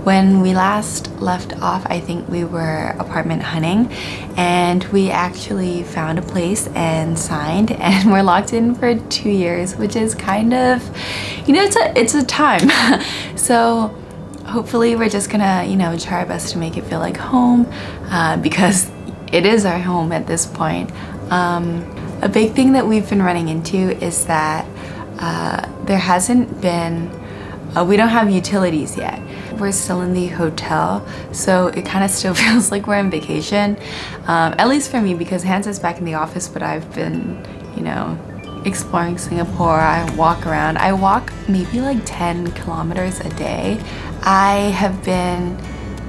When we last left off, I think we were apartment hunting, and we actually found a place and signed, and we're locked in for 2 years, which is kind of, you know, it's a time. So hopefully we're just gonna, you know, try our best to make it feel like home, because it is our home at this point. A big thing that we've been running into is that there hasn't been, we don't have utilities yet. We're still in the hotel, so it kind of still feels like we're on vacation, at least for me, because Hans is back in the office, but I've been, you know, exploring Singapore. I walk around. I walk maybe like 10 kilometers a day. I have been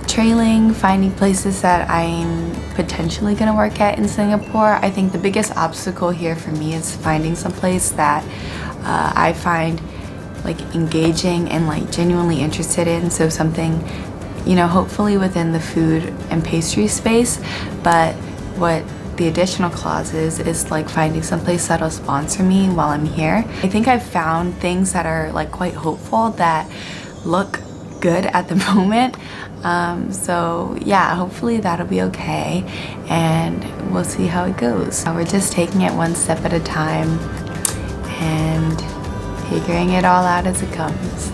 trailing, finding places that I'm potentially gonna work at in Singapore. I think the biggest obstacle here for me is finding some place that I find like engaging and like genuinely interested in. So something, you know, hopefully within the food and pastry space. But what the additional clause is like finding someplace that'll sponsor me while I'm here. I think I've found things that are like quite hopeful, that look good at the moment. So yeah, hopefully that'll be okay, and we'll see how it goes. We're just taking it one step at a time and figuring it all out as it comes.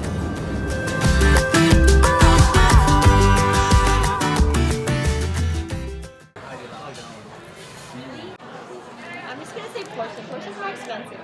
I'm just gonna say portion. Portion's more expensive.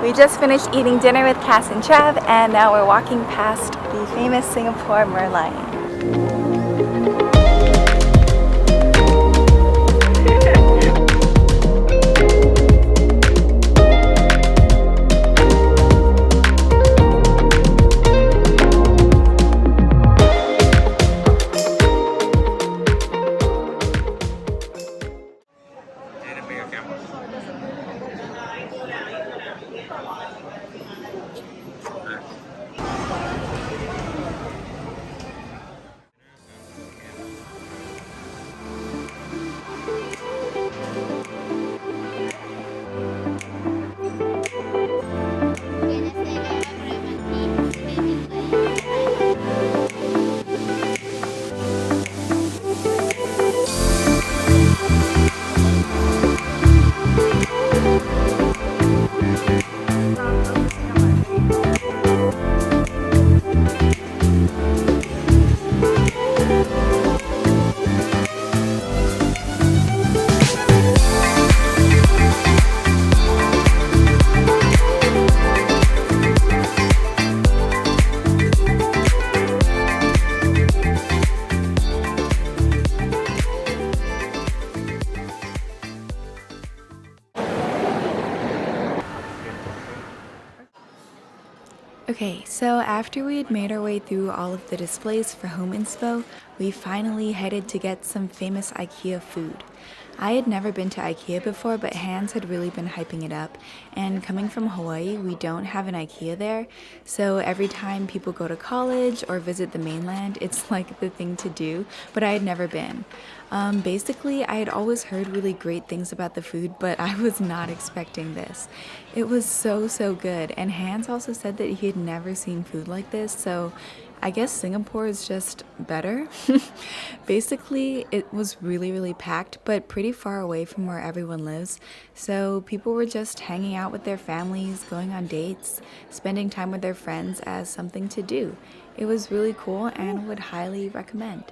We just finished eating dinner with Cass and Trev, and now we're walking past the famous Singapore Merlion. Okay, so after we had made our way through all of the displays for home inspo, we finally headed to get some famous IKEA food. I had never been to IKEA before, but Hans had really been hyping it up, and coming from Hawaii, we don't have an IKEA there, so every time people go to college or visit the mainland, it's like the thing to do, but I had never been. Basically, I had always heard really great things about the food, but I was not expecting this. It was so good, and Hans also said that he had never seen food like this, so I guess Singapore is just better. Basically, it was really packed, but pretty far away from where everyone lives. So people were just hanging out with their families, going on dates, spending time with their friends as something to do. It was really cool and would highly recommend.